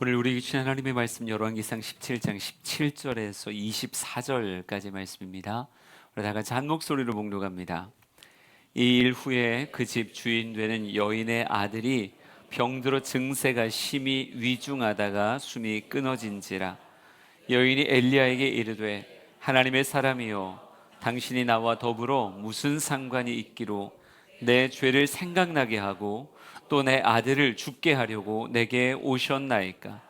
오늘 우리 주신 하나님의 말씀 열왕기상 17장 17절에서 24절까지 말씀입니다. 우리 다 같이 한 목소리로 봉독합니다. 이 일 후에 그 집 주인 되는 여인의 아들이 병들어 증세가 심히 위중하다가 숨이 끊어진지라. 여인이 엘리야에게 이르되 하나님의 사람이여, 당신이 나와 더불어 무슨 상관이 있기로 내 죄를 생각나게 하고 또 내 아들을 죽게 하려고 내게 오셨나이까.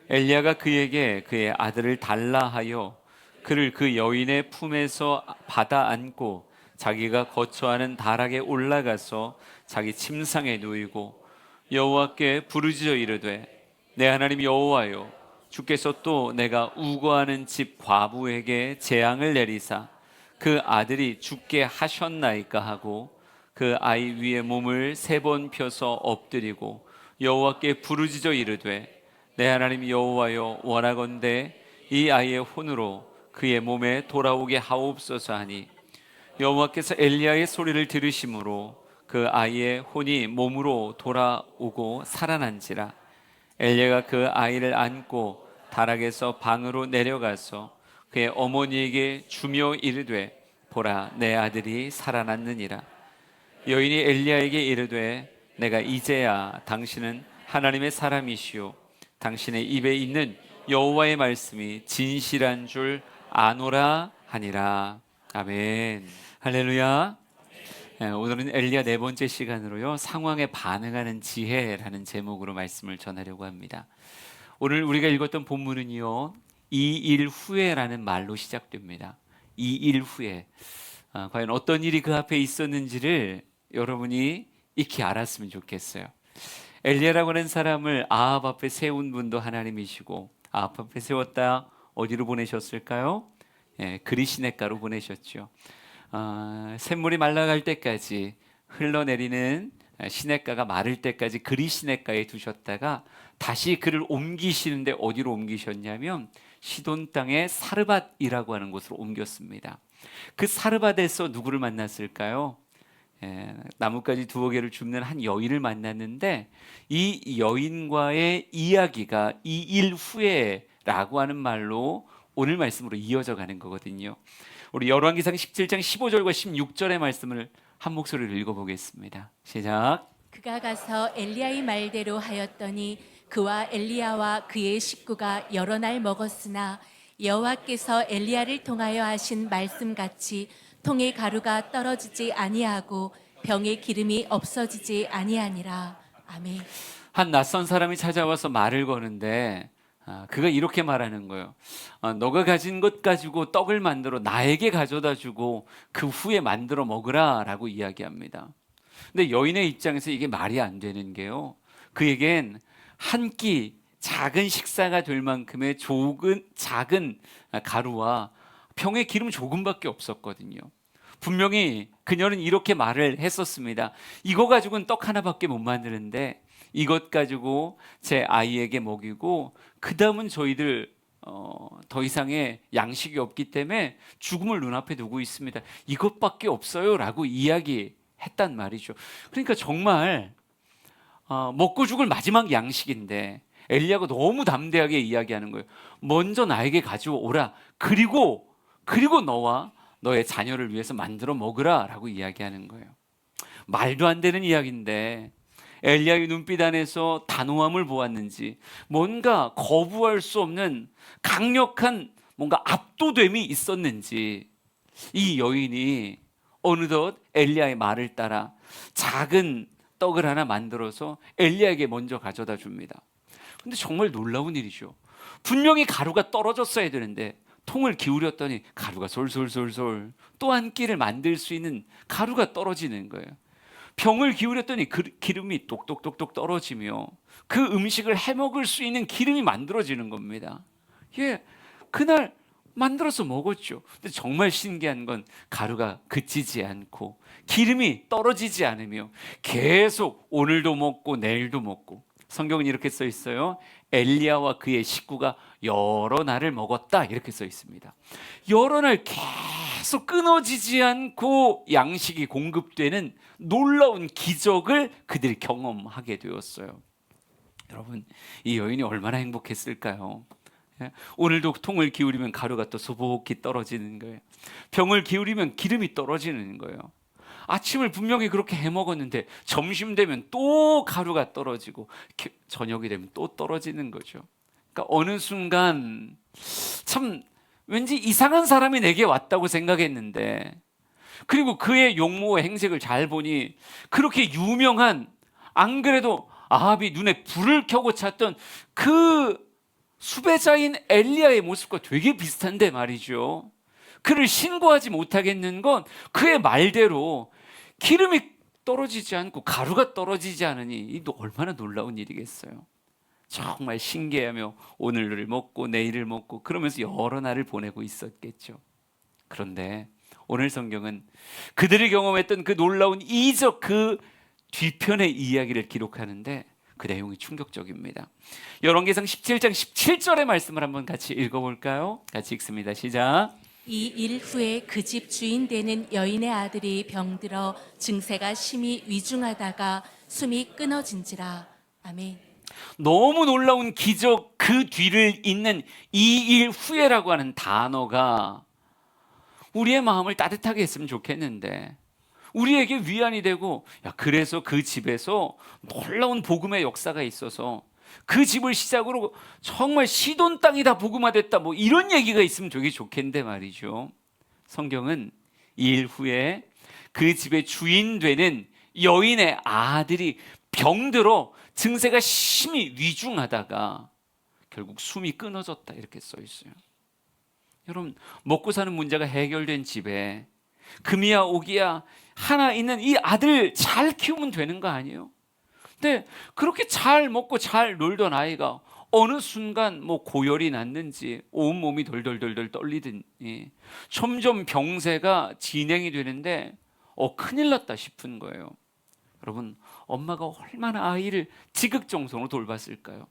엘리야가 그에게 그의 아들을 달라 하여 그를 그 여인의 품에서 받아 안고 자기가 거처하는 다락에 올라가서 자기 침상에 누이고 여호와께 부르짖어 이르되 내 하나님 여호와여, 주께서 또 내가 우거하는 집 과부에게 재앙을 내리사 그 아들이 죽게 하셨나이까 하고 그 아이 위에 몸을 3번 펴서 엎드리고 여호와께 부르짖어 이르되 내 하나님 여호와여, 원하건대 이 아이의 혼으로 그의 몸에 돌아오게 하옵소서 하니 여호와께서 엘리야의 소리를 들으심으로 그 아이의 혼이 몸으로 돌아오고 살아난지라. 엘리야가 그 아이를 안고 다락에서 방으로 내려가서 그의 어머니에게 주며 이르되 보라, 내 아들이 살아났느니라. 여인이 엘리야에게 이르되 내가 이제야 당신은 하나님의 사람이시오, 당신의 입에 있는 여호와의 말씀이 진실한 줄 아노라 하니라. 아멘. 할렐루야. 오늘은 엘리야 4번째 시간으로요, 상황에 반응하는 지혜라는 제목으로 말씀을 전하려고 합니다. 오늘 우리가 읽었던 본문은요, 이 일 후에라는 말로 시작됩니다. 이 일 후에 과연 어떤 일이 그 앞에 있었는지를 여러분이 익히 알았으면 좋겠어요. 엘리야라고 하는 사람을 아합 앞에 세운 분도 하나님이시고, 아합 앞에 세웠다 어디로 보내셨을까요? 그리시네가로 보내셨죠. 샘물이 말라갈 때까지 흘러내리는 시냇가가 마를 때까지 그리시네가에 두셨다가 다시 그를 옮기시는데 어디로 옮기셨냐면 시돈 땅의 사르밧이라고 하는 곳으로 옮겼습니다. 그 사르밧에서 누구를 만났을까요? 나뭇가지 2개를 줍는 한 여인을 만났는데, 이 여인과의 이야기가 이 일 후에라고 하는 말로 오늘 말씀으로 이어져 가는 거거든요. 우리 열왕기상 17장 15절과 16절의 말씀을 한 목소리로 읽어보겠습니다. 시작. 그가 가서 엘리야의 말대로 하였더니 그와 엘리야와 그의 식구가 여러 날 먹었으나 여호와께서 엘리야를 통하여 하신 말씀같이 통의 가루가 떨어지지 아니하고 병의 기름이 없어지지 아니하니라. 아멘. 한 낯선 사람이 찾아와서 말을 거는데 그가 이렇게 말하는 거예요. 너가 가진 것 가지고 떡을 만들어 나에게 가져다 주고 그 후에 만들어 먹으라 라고 이야기합니다. 근데 여인의 입장에서 이게 말이 안 되는 게요, 그에겐 한 끼 작은 식사가 될 만큼의 작은 가루와 병의 기름 조금밖에 없었거든요. 분명히 그녀는 이렇게 말을 했었습니다. 이거 가지고는 떡 하나밖에 못 만드는데 이것 가지고 제 아이에게 먹이고 그 다음은 저희들 더 이상의 양식이 없기 때문에 죽음을 눈앞에 두고 있습니다. 이것밖에 없어요 라고 이야기했단 말이죠. 그러니까 정말 먹고 죽을 마지막 양식인데 엘리야가 너무 담대하게 이야기하는 거예요. 먼저 나에게 가지고 오라. 그리고 너와 너의 자녀를 위해서 만들어 먹으라 라고 이야기하는 거예요. 말도 안 되는 이야기인데 엘리야의 눈빛 안에서 단호함을 보았는지 뭔가 거부할 수 없는 강력한 뭔가 압도됨이 있었는지 이 여인이 어느덧 엘리야의 말을 따라 작은 떡을 하나 만들어서 엘리야에게 먼저 가져다 줍니다. 근데 정말 놀라운 일이죠. 분명히 가루가 떨어졌어야 되는데 통을 기울였더니 가루가 솔솔솔솔 또 한 끼를 만들 수 있는 가루가 떨어지는 거예요. 병을 기울였더니 기름이 똑똑똑똑 떨어지며 그 음식을 해먹을 수 있는 기름이 만들어지는 겁니다. 그날 만들어서 먹었죠. 근데 정말 신기한 건 가루가 그치지 않고 기름이 떨어지지 않으며 계속 오늘도 먹고 내일도 먹고, 성경은 이렇게 써 있어요. 엘리야와 그의 식구가 여러 날을 먹었다 이렇게 써 있습니다. 여러 날 계속 끊어지지 않고 양식이 공급되는 놀라운 기적을 그들이 경험하게 되었어요. 여러분, 이 여인이 얼마나 행복했을까요? 예? 오늘도 통을 기울이면 가루가 또 소복히 떨어지는 거예요. 병을 기울이면 기름이 떨어지는 거예요. 아침을 분명히 그렇게 해 먹었는데 점심 되면 또 가루가 떨어지고 저녁이 되면 또 떨어지는 거죠. 그러니까 어느 순간 참 왠지 이상한 사람이 내게 왔다고 생각했는데, 그리고 그의 용모의 행색을 잘 보니 그렇게 유명한, 안 그래도 아합이 눈에 불을 켜고 찾던 그 수배자인 엘리야의 모습과 되게 비슷한데 말이죠. 그를 신고하지 못하겠는 건 그의 말대로 기름이 떨어지지 않고 가루가 떨어지지 않으니 이도 얼마나 놀라운 일이겠어요. 정말 신기하며 오늘을 먹고 내일을 먹고 그러면서 여러 날을 보내고 있었겠죠. 그런데 오늘 성경은 그들이 경험했던 그 놀라운 이적, 그 뒤편의 이야기를 기록하는데 그 내용이 충격적입니다. 열왕기상 17장 17절의 말씀을 한번 같이 읽어볼까요? 같이 읽습니다. 시작. 이 일 후에 그 집 주인 되는 여인의 아들이 병들어 증세가 심히 위중하다가 숨이 끊어진지라. 아멘. 너무 놀라운 기적, 그 뒤를 잇는 이 일 후에라고 하는 단어가 우리의 마음을 따뜻하게 했으면 좋겠는데, 우리에게 위안이 되고, 야, 그래서 그 집에서 놀라운 복음의 역사가 있어서 그 집을 시작으로 정말 시돈 땅이 다 복음화됐다, 뭐 이런 얘기가 있으면 되게 좋겠는데 말이죠. 성경은 이 일 후에 그 집의 주인 되는 여인의 아들이 병들어 증세가 심히 위중하다가 결국 숨이 끊어졌다, 이렇게 써 있어요. 여러분, 먹고 사는 문제가 해결된 집에 금이야 오기야 하나 있는 이 아들 잘 키우면 되는 거 아니에요? 근데 그렇게 잘 먹고 잘 놀던 아이가 어느 순간 뭐 고열이 났는지 온몸이 덜덜덜덜 떨리더니 점점 병세가 진행이 되는데 큰일 났다 싶은 거예요. 여러분, 엄마가 얼마나 아이를 지극정성으로 돌봤을까요?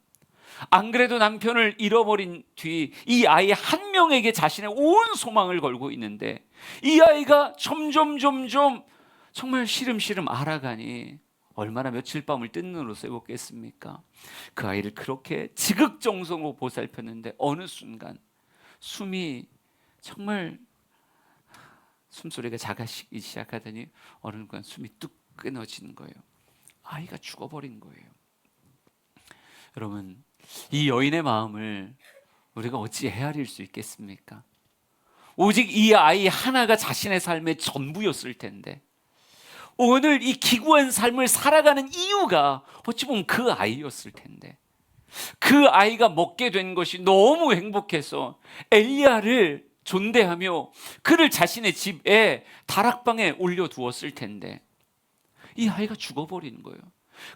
안 그래도 남편을 잃어버린 뒤 이 아이 한 명에게 자신의 온 소망을 걸고 있는데 이 아이가 점점 정말 시름시름 알아가니 얼마나 며칠 밤을 뜬 눈으로 쐬웠겠습니까? 그 아이를 그렇게 지극정성으로 보살폈는데 어느 순간 숨이 정말 숨소리가 작아지기 시작하더니 어느 순간 숨이 뚝 끊어지는 거예요. 아이가 죽어버린 거예요. 여러분, 이 여인의 마음을 우리가 어찌 헤아릴 수 있겠습니까? 오직 이 아이 하나가 자신의 삶의 전부였을 텐데 오늘 이 기구한 삶을 살아가는 이유가 어찌 보면 그 아이였을 텐데, 그 아이가 먹게 된 것이 너무 행복해서 엘리야를 존대하며 그를 자신의 집에 다락방에 올려두었을 텐데 이 아이가 죽어버리는 거예요.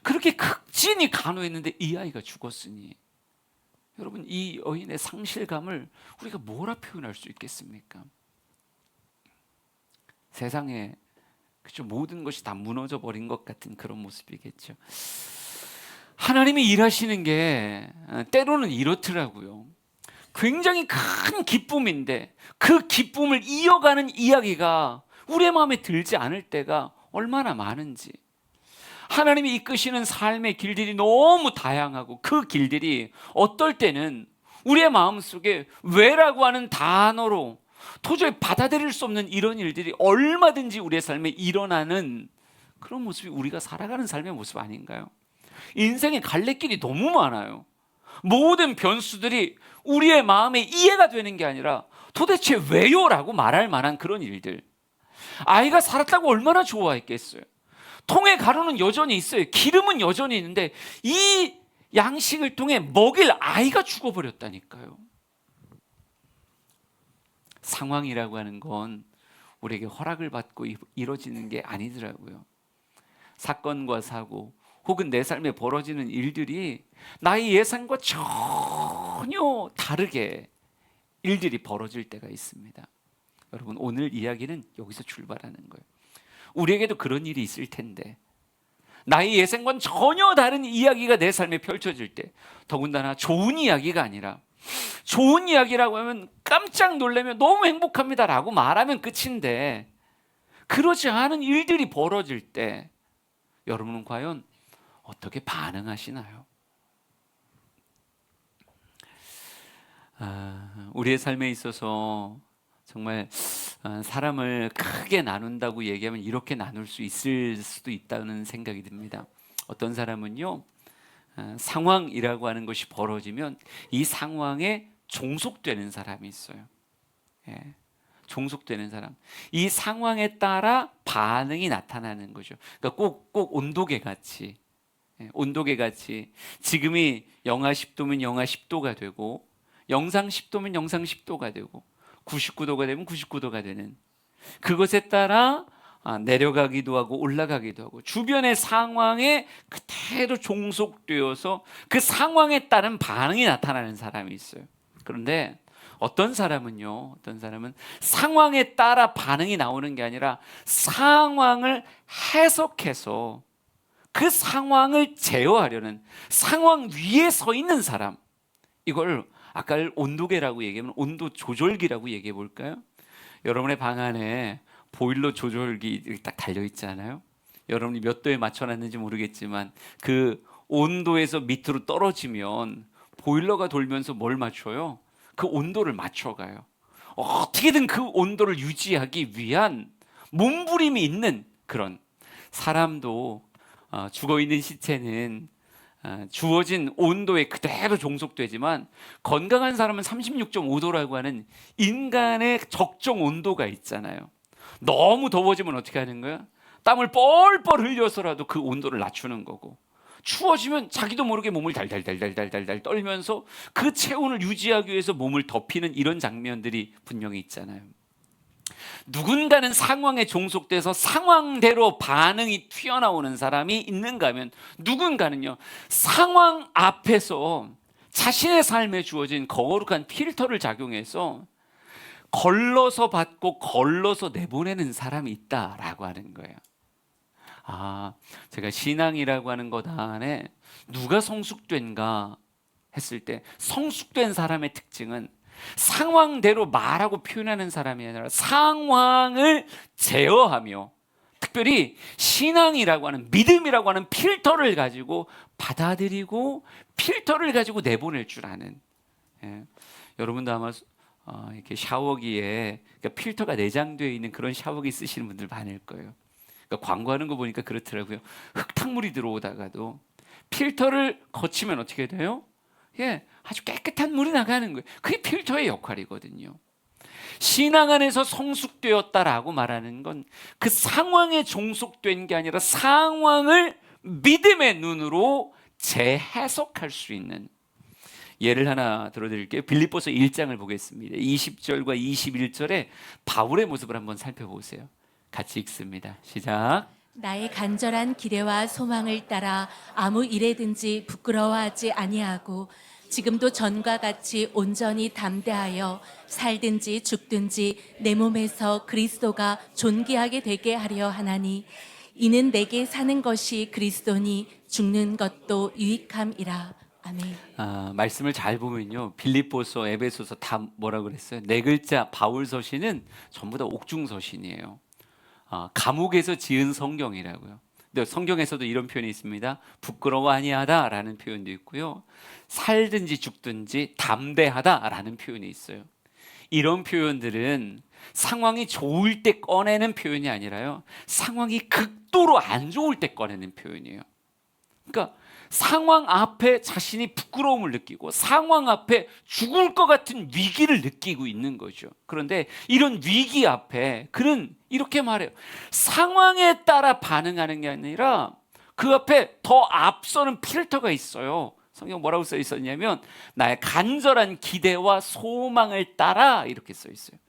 그렇게 극진히 간호했는데 이 아이가 죽었으니 여러분, 이 여인의 상실감을 우리가 뭐라 표현할 수 있겠습니까? 세상에 그죠, 모든 것이 다 무너져 버린 것 같은 그런 모습이겠죠. 하나님이 일하시는 게 때로는 이렇더라고요. 굉장히 큰 기쁨인데 그 기쁨을 이어가는 이야기가 우리의 마음에 들지 않을 때가 얼마나 많은지. 하나님이 이끄시는 삶의 길들이 너무 다양하고 그 길들이 어떨 때는 우리의 마음속에 왜라고 하는 단어로 도저히 받아들일 수 없는 이런 일들이 얼마든지 우리의 삶에 일어나는 그런 모습이 우리가 살아가는 삶의 모습 아닌가요? 인생의 갈래길이 너무 많아요. 모든 변수들이 우리의 마음에 이해가 되는 게 아니라 도대체 왜요? 라고 말할 만한 그런 일들. 아이가 살았다고 얼마나 좋아했겠어요. 통에 가루는 여전히 있어요. 기름은 여전히 있는데 이 양식을 통해 먹일 아이가 죽어버렸다니까요. 상황이라고 하는 건 우리에게 허락을 받고 이루어지는 게 아니더라고요. 사건과 사고 혹은 내 삶에 벌어지는 일들이 나의 예상과 전혀 다르게 일들이 벌어질 때가 있습니다. 여러분, 오늘 이야기는 여기서 출발하는 거예요. 우리에게도 그런 일이 있을 텐데 나의 예상과는 전혀 다른 이야기가 내 삶에 펼쳐질 때, 더군다나 좋은 이야기가 아니라 좋은 이야기라고 하면 깜짝 놀라면 너무 행복합니다 라고 말하면 끝인데 그러지 않은 일들이 벌어질 때 여러분은 과연 어떻게 반응하시나요? 우리의 삶에 있어서 정말 사람을 크게 나눈다고 얘기하면 이렇게 나눌 수 있을 수도 있다는 생각이 듭니다. 어떤 사람은요, 상황이라고 하는 것이 벌어지면 이 상황에 종속되는 사람이 있어요. 예, 종속되는 사람. 이 상황에 따라 반응이 나타나는 거죠. 그러니까 꼭 온도계 같이, 온도계 같이 지금이 영하 10도면 영하 10도가 되고 영상 10도면 영상 10도가 되고 99도가 되면 99도가 되는, 그것에 따라 내려가기도 하고 올라가기도 하고 주변의 상황에 그대로 종속되어서 그 상황에 따른 반응이 나타나는 사람이 있어요. 그런데 어떤 사람은 상황에 따라 반응이 나오는 게 아니라 상황을 해석해서 그 상황을 제어하려는, 상황 위에 서 있는 사람, 이걸 아까 온도계라고 얘기하면 온도 조절기라고 얘기해 볼까요? 여러분의 방 안에 보일러 조절기 딱 달려 있잖아요. 여러분이 몇 도에 맞춰놨는지 모르겠지만 그 온도에서 밑으로 떨어지면 보일러가 돌면서 뭘 맞춰요? 그 온도를 맞춰가요. 어떻게든 그 온도를 유지하기 위한 몸부림이 있는 그런, 사람도 죽어있는 시체는 주어진 온도에 그대로 종속되지만 건강한 사람은 36.5도라고 하는 인간의 적정 온도가 있잖아요. 너무 더워지면 어떻게 하는 거야? 땀을 뻘뻘 흘려서라도 그 온도를 낮추는 거고, 추워지면 자기도 모르게 몸을 달달달달달달 떨면서 그 체온을 유지하기 위해서 몸을 덮이는 이런 장면들이 분명히 있잖아요. 누군가는 상황에 종속돼서 상황대로 반응이 튀어나오는 사람이 있는가 하면, 누군가는요, 상황 앞에서 자신의 삶에 주어진 거룩한 필터를 작용해서 걸러서 받고 걸러서 내보내는 사람이 있다라고 하는 거예요. 제가 신앙이라고 하는 것 안에 누가 성숙된가 했을 때, 성숙된 사람의 특징은 상황대로 말하고 표현하는 사람이 아니라 상황을 제어하며, 특별히 신앙이라고 하는, 믿음이라고 하는 필터를 가지고 받아들이고 필터를 가지고 내보낼 줄 아는. 여러분도 아마 이렇게 샤워기에 필터가 내장되어 있는 그런 샤워기 쓰시는 분들 많을 거예요. 광고하는 거 보니까 그렇더라고요. 흙탕물이 들어오다가도 필터를 거치면 어떻게 돼요? 아주 깨끗한 물이 나가는 거예요. 그게 필터의 역할이거든요. 신앙 안에서 성숙되었다라고 말하는 건 그 상황에 종속된 게 아니라 상황을 믿음의 눈으로 재해석할 수 있는, 예를 하나 들어드릴게요. 빌립보서 1장을 보겠습니다. 20절과 21절에 바울의 모습을 한번 살펴보세요. 같이 읽습니다. 시작. 나의 간절한 기대와 소망을 따라 아무 일에든지 부끄러워하지 아니하고 지금도 전과 같이 온전히 담대하여 살든지 죽든지 내 몸에서 그리스도가 존귀하게 되게 하려 하나니 이는 내게 사는 것이 그리스도니 죽는 것도 유익함이라. 아멘. 말씀을 잘 보면요, 빌립보서, 에베소서 다 뭐라 그랬어요? 네 글자 바울 서신은 전부 다 옥중 서신이에요. 감옥에서 지은 성경이라고요. 근데 성경에서도 이런 표현이 있습니다. 부끄러워 아니하다라는 표현도 있고요, 살든지 죽든지 담대하다라는 표현이 있어요. 이런 표현들은 상황이 좋을 때 꺼내는 표현이 아니라요, 상황이 극도로 안 좋을 때 꺼내는 표현이에요. 그러니까 상황 앞에 자신이 부끄러움을 느끼고 상황 앞에 죽을 것 같은 위기를 느끼고 있는 거죠. 그런데 이런 위기 앞에 그는 이렇게 말해요. 상황에 따라 반응하는 게 아니라 그 앞에 더 앞서는 필터가 있어요. 성경 뭐라고 써 있었냐면 나의 간절한 기대와 소망을 따라, 이렇게 써 있어요.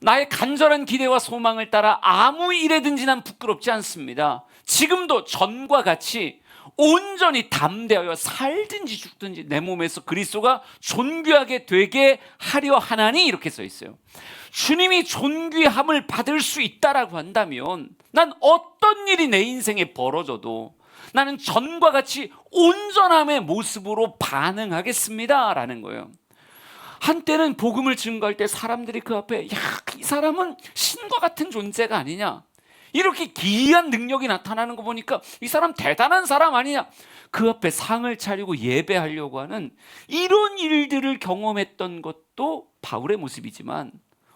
나의 간절한 기대와 소망을 따라 아무 일에든지 난 부끄럽지 않습니다. 지금도 전과 같이 온전히 담대하여 살든지 죽든지 내 몸에서 그리스도가 존귀하게 되게 하려 하나니, 이렇게 써 있어요. 주님이 존귀함을 받을 수 있다라고 한다면 난 어떤 일이 내 인생에 벌어져도 나는 전과 같이 온전함의 모습으로 반응하겠습니다 라는 거예요. 한때는 복음을 증거할 때 사람들이 그 앞에, 이 사람은 신과 같은 존재가 아니냐, 이렇게 기이한 능력이 나타나는 거 보니까 이 사람 대단한 사람 아니냐, 그 앞에 상을 차리고 예배하려고 하는 이런 일들을 경험했던 것도 바울의 모습이지만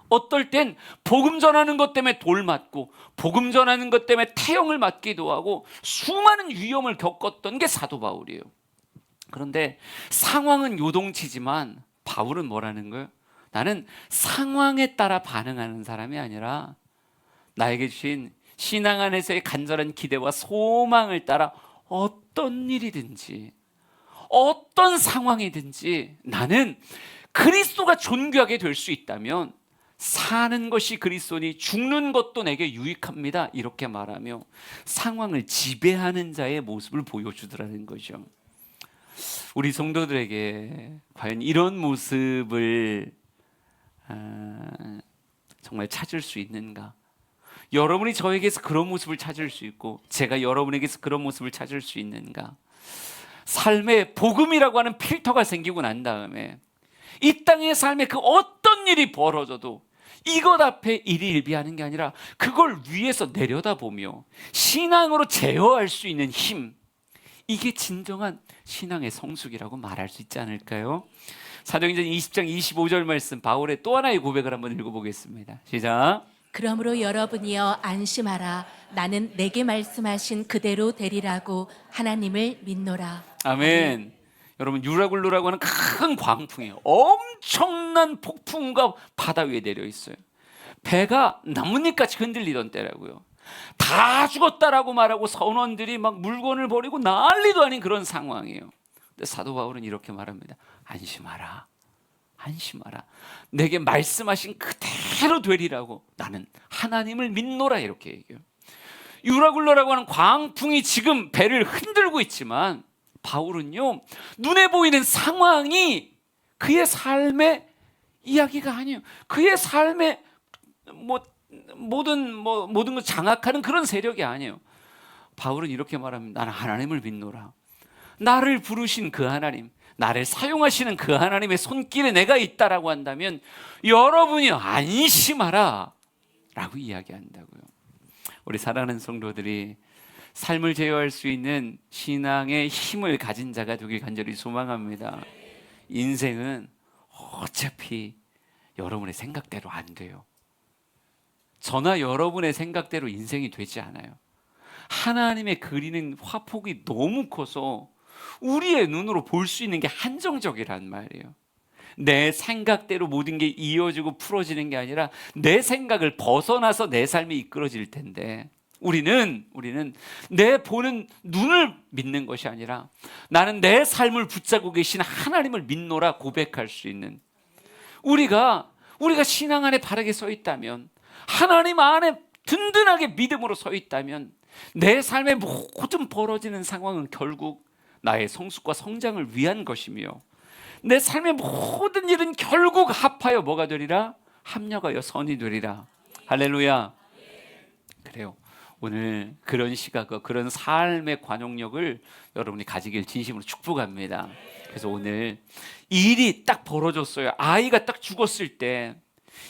어떨 땐 복음 전하는 것 때문에 돌 맞고 복음 전하는 것 때문에 태형을 맞기도 하고 수많은 위험을 겪었던 게 사도 바울이에요. 그런데 상황은 요동치지만 바울은 뭐라는 거예요? 나는 상황에 따라 반응하는 사람이 아니라 나에게 주신 신앙 안에서의 간절한 기대와 소망을 따라 어떤 일이든지 어떤 상황이든지 나는 그리스도가 존귀하게 될 수 있다면 사는 것이 그리스도니 죽는 것도 내게 유익합니다. 이렇게 말하며 상황을 지배하는 자의 모습을 보여주더라는 거죠. 우리 성도들에게 과연 이런 모습을 정말 찾을 수 있는가? 여러분이 저에게서 그런 모습을 찾을 수 있고 제가 여러분에게서 그런 모습을 찾을 수 있는가? 삶에 복음이라고 하는 필터가 생기고 난 다음에 이 땅의 삶에 그 어떤 일이 벌어져도 이것 앞에 일희일비하는 게 아니라 그걸 위에서 내려다보며 신앙으로 제어할 수 있는 힘, 이게 진정한 신앙의 성숙이라고 말할 수 있지 않을까요? 사도행전 20장 25절 말씀, 바울의 또 하나의 고백을 한번 읽어보겠습니다. 시작. 그러므로 여러분이여 안심하라. 나는 내게 말씀하신 그대로 되리라고 하나님을 믿노라. 아멘. 여러분, 유라굴로라고 하는 큰 광풍이에요. 엄청난 폭풍과 바다 위에 내려 있어요. 배가 나뭇잎같이 흔들리던 때라고요. 다 죽었다라고 말하고 선원들이 막 물건을 버리고 난리도 아닌 그런 상황이에요. 근데 사도 바울은 이렇게 말합니다. 안심하라. 안심하라. 내게 말씀하신 그대로 되리라고 나는 하나님을 믿노라. 이렇게 얘기해요. 유라굴로라고 하는 광풍이 지금 배를 흔들고 있지만 바울은요, 눈에 보이는 상황이 그의 삶의 이야기가 아니에요. 그의 삶의 모든 걸 장악하는 그런 세력이 아니에요. 바울은 이렇게 말합니다. 나는 하나님을 믿노라. 나를 부르신 그 하나님, 나를 사용하시는 그 하나님의 손길에 내가 있다라고 한다면 여러분이 안심하라 라고 이야기한다고요. 우리 사랑하는 성도들이 삶을 제어할 수 있는 신앙의 힘을 가진 자가 되길 간절히 소망합니다. 인생은 어차피 여러분의 생각대로 안 돼요. 저나 여러분의 생각대로 인생이 되지 않아요. 하나님의 그리는 화폭이 너무 커서 우리의 눈으로 볼 수 있는 게 한정적이란 말이에요. 내 생각대로 모든 게 이어지고 풀어지는 게 아니라 내 생각을 벗어나서 내 삶이 이끌어질 텐데 우리는 내 보는 눈을 믿는 것이 아니라 나는 내 삶을 붙잡고 계신 하나님을 믿노라 고백할 수 있는, 우리가 신앙 안에 바르게 서 있다면, 하나님 안에 든든하게 믿음으로 서 있다면 내 삶의 모든 벌어지는 상황은 결국 나의 성숙과 성장을 위한 것이며 내 삶의 모든 일은 결국 합하여 뭐가 되리라? 합력하여 선이 되리라. 할렐루야. 그래요. 오늘 그런 시각과 그런 삶의 관용력을 여러분이 가지길 진심으로 축복합니다. 그래서 오늘 일이 딱 벌어졌어요. 아이가 딱 죽었을 때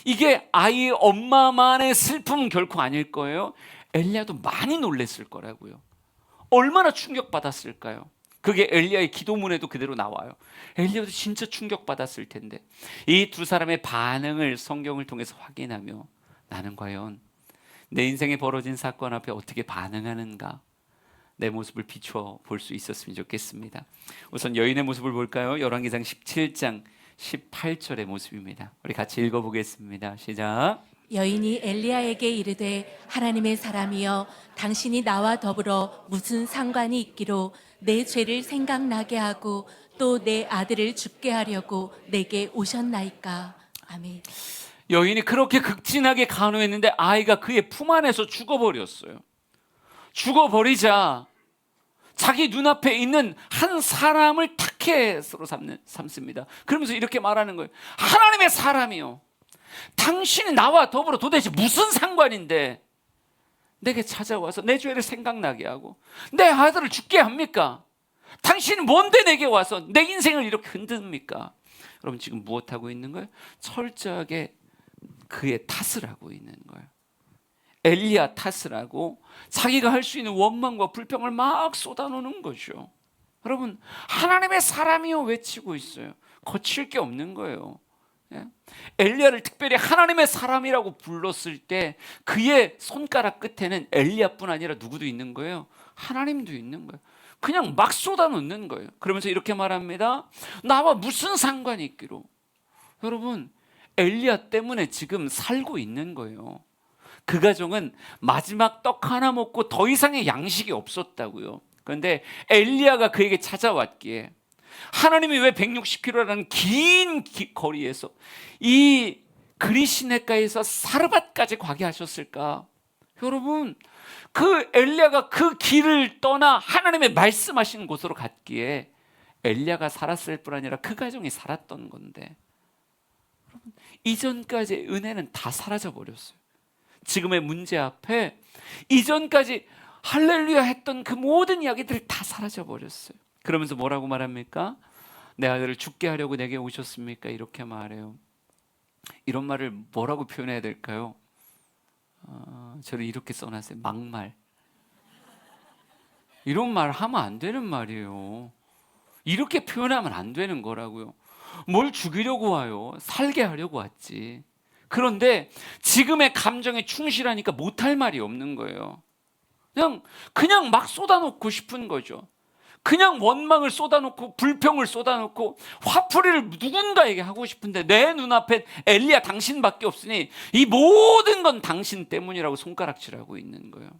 이게 아이의 엄마만의 슬픔은 결코 아닐 거예요. 엘리야도 많이 놀랬을 거라고요. 얼마나 충격받았을까요? 그게 엘리야의 기도문에도 그대로 나와요. 엘리야도 진짜 충격받았을 텐데 이 두 사람의 반응을 성경을 통해서 확인하며 나는 과연 내 인생에 벌어진 사건 앞에 어떻게 반응하는가, 내 모습을 비추어 볼 수 있었으면 좋겠습니다. 우선 여인의 모습을 볼까요? 열왕기상 17장 18절의 모습입니다. 우리 같이 읽어보겠습니다. 시작. 여인이 엘리야에게 이르되 하나님의 사람이여 당신이 나와 더불어 무슨 상관이 있기로 내 죄를 생각나게 하고 또 내 아들을 죽게 하려고 내게 오셨나이까. 아멘. 여인이 그렇게 극진하게 간호했는데 아이가 그의 품 안에서 죽어버렸어요. 죽어버리자 자기 눈앞에 있는 한 사람을 타겟으로 삼습니다. 그러면서 이렇게 말하는 거예요. 하나님의 사람이요, 당신이 나와 더불어 도대체 무슨 상관인데 내게 찾아와서 내 죄를 생각나게 하고 내 아들을 죽게 합니까? 당신은 뭔데 내게 와서 내 인생을 이렇게 흔듭니까? 여러분 지금 무엇하고 있는 거예요? 철저하게 그의 탓을 하고 있는 거예요. 엘리야 탓을 하고 자기가 할 수 있는 원망과 불평을 막 쏟아놓는 거죠. 여러분 하나님의 사람이요 외치고 있어요. 거칠 게 없는 거예요. 예? 엘리야를 특별히 하나님의 사람이라고 불렀을 때 그의 손가락 끝에는 엘리야뿐 아니라 누구도 있는 거예요? 하나님도 있는 거예요. 그냥 막 쏟아놓는 거예요. 그러면서 이렇게 말합니다. 나와 무슨 상관이 있기로. 여러분, 엘리야 때문에 지금 살고 있는 거예요. 그 가정은 마지막 떡 하나 먹고 더 이상의 양식이 없었다고요. 그런데 엘리야가 그에게 찾아왔기에 하나님이 왜 160km라는 긴 거리에서 이 그리시네가에서 사르밧까지 가게 하셨을까? 여러분, 그 엘리야가 그 길을 떠나 하나님의 말씀하신 곳으로 갔기에 엘리야가 살았을 뿐 아니라 그 가정이 살았던 건데, 여러분, 이전까지의 은혜는 다 사라져 버렸어요. 지금의 문제 앞에 이전까지 할렐루야 했던 그 모든 이야기들이 다 사라져 버렸어요. 그러면서 뭐라고 말합니까? 내 아들을 죽게 하려고 내게 오셨습니까? 이렇게 말해요. 이런 말을 뭐라고 표현해야 될까요? 저는 이렇게 써놨어요. 막말. 이런 말 하면 안 되는 말이에요. 이렇게 표현하면 안 되는 거라고요. 뭘 죽이려고 와요? 살게 하려고 왔지. 그런데 지금의 감정에 충실하니까 못할 말이 없는 거예요. 그냥 막 쏟아놓고 싶은 거죠. 그냥 원망을 쏟아놓고 불평을 쏟아놓고 화풀이를 누군가에게 하고 싶은데 내 눈앞에 엘리야 당신밖에 없으니 이 모든 건 당신 때문이라고 손가락질하고 있는 거예요.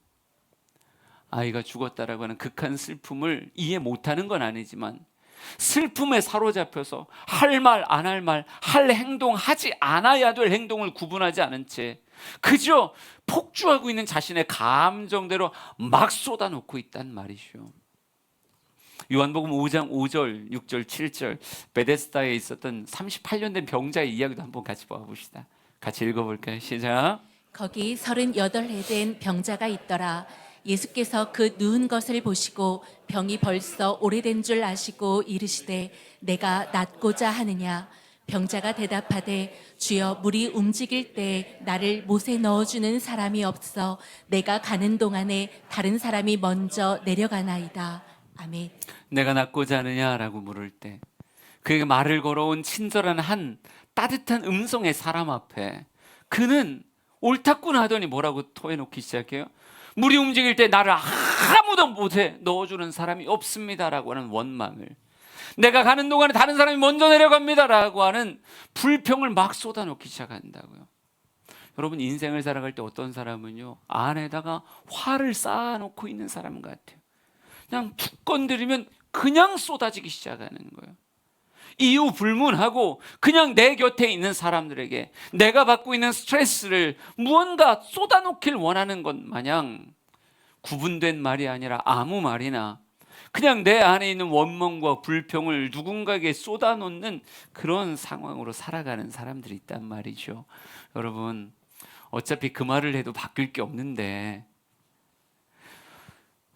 아이가 죽었다라고 하는 극한 슬픔을 이해 못하는 건 아니지만 슬픔에 사로잡혀서 할 말, 안 할 말, 할 행동, 하지 않아야 될 행동을 구분하지 않은 채 그저 폭주하고 있는 자신의 감정대로 막 쏟아놓고 있단 말이죠. 요한복음 5장 5절, 6절, 7절 베데스다에 있었던 38년 된 병자의 이야기도 한번 같이 봐봅시다. 같이 읽어볼까요? 시작. 거기 38해 된 병자가 있더라. 예수께서 그 누운 것을 보시고 병이 벌써 오래된 줄 아시고 이르시되 내가 낫고자 하느냐. 병자가 대답하되 주여 물이 움직일 때 나를 못에 넣어주는 사람이 없어 내가 가는 동안에 다른 사람이 먼저 내려가나이다. 아멘. 내가 낫고자 하느냐라고 물을 때 그에게 말을 걸어온 친절한 한 따뜻한 음성의 사람 앞에 그는 옳다구나 하더니 뭐라고 토해놓기 시작해요? 물이 움직일 때 나를 아무도 못해 넣어주는 사람이 없습니다라고 하는 원망을, 내가 가는 동안에 다른 사람이 먼저 내려갑니다라고 하는 불평을 막 쏟아놓기 시작한다고요. 여러분, 인생을 살아갈 때 어떤 사람은요, 안에다가 화를 쌓아놓고 있는 사람 같아요. 그냥 툭 건드리면 그냥 쏟아지기 시작하는 거예요. 이유 불문하고 그냥 내 곁에 있는 사람들에게 내가 받고 있는 스트레스를 무언가 쏟아놓길 원하는 것 마냥 구분된 말이 아니라 아무 말이나 그냥 내 안에 있는 원망과 불평을 누군가에게 쏟아놓는 그런 상황으로 살아가는 사람들이 있단 말이죠. 여러분, 어차피 그 말을 해도 바뀔 게 없는데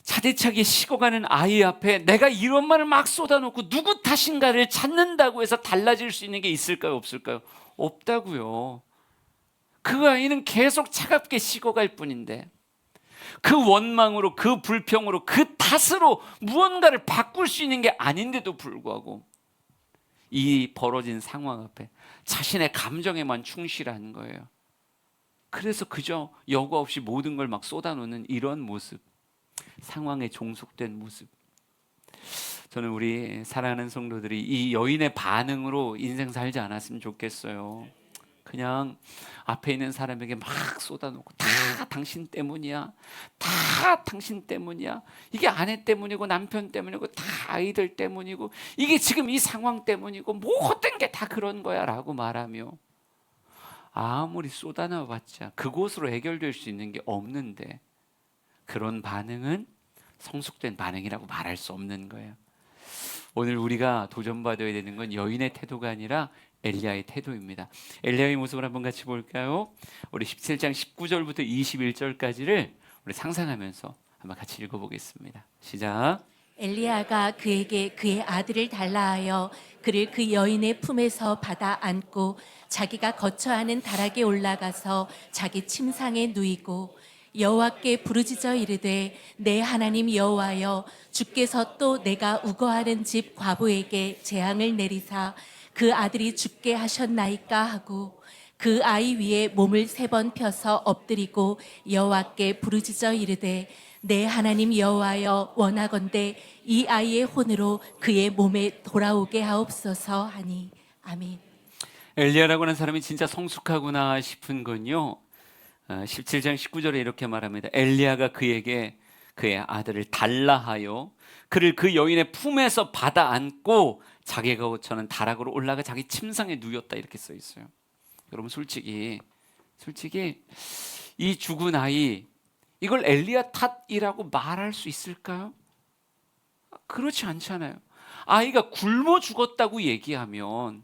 차디차게 식어가는 아이 앞에 내가 이런 말을 막 쏟아놓고 누구 탓인가를 찾는다고 해서 달라질 수 있는 게 있을까요? 없을까요? 없다고요. 그 아이는 계속 차갑게 식어갈 뿐인데 그 원망으로, 그 불평으로, 그 탓으로 무언가를 바꿀 수 있는 게 아닌데도 불구하고 이 벌어진 상황 앞에 자신의 감정에만 충실한 거예요. 그래서 그저 여과 없이 모든 걸 막 쏟아놓는 이런 모습, 상황에 종속된 모습. 저는 우리 사랑하는 성도들이 이 여인의 반응으로 인생 살지 않았으면 좋겠어요. 그냥 앞에 있는 사람에게 막 쏟아놓고 다 당신 때문이야, 다 당신 때문이야, 이게 아내 때문이고 남편 때문이고 다 아이들 때문이고 이게 지금 이 상황 때문이고 모든 게 다 그런 거야 라고 말하며 아무리 쏟아놔봤자 그곳으로 해결될 수 있는 게 없는데 그런 반응은 성숙된 반응이라고 말할 수 없는 거예요. 오늘 우리가 도전받아야 되는 건 여인의 태도가 아니라 엘리야의 태도입니다. 엘리야의 모습을 한번 같이 볼까요? 우리 17장 19절부터 21절까지를 우리 상상하면서 한번 같이 읽어보겠습니다. 시작. 엘리야가 그에게 그의 아들을 달라 하여 그를 그 여인의 품에서 받아 안고 자기가 거처하는 다락에 올라가서 자기 침상에 누이고 여호와께 부르짖어 이르되 내 하나님 여호와여, 주께서 또 내가 우거하는 집 과부에게 재앙을 내리사 그 아들이 죽게 하셨나이까 하고 그 아이 위에 몸을 3번 펴서 엎드리고 여호와께 부르짖어 이르되 내 하나님 여호와여 원하건대 이 아이의 혼으로 그의 몸에 돌아오게 하옵소서 하니 아멘. 엘리야라고 하는 사람이 진짜 성숙하구나 싶은 건요, 17장 19절에 이렇게 말합니다. 엘리야가 그에게 그의 아들을 달라 하여 그를 그 여인의 품에서 받아 안고 자기가 고쳐는 다락으로 올라가 자기 침상에 누웠다, 이렇게 써 있어요. 여러분, 솔직히 이 죽은 아이, 이걸 엘리야 탓이라고 말할 수 있을까요? 그렇지 않잖아요. 아이가 굶어 죽었다고 얘기하면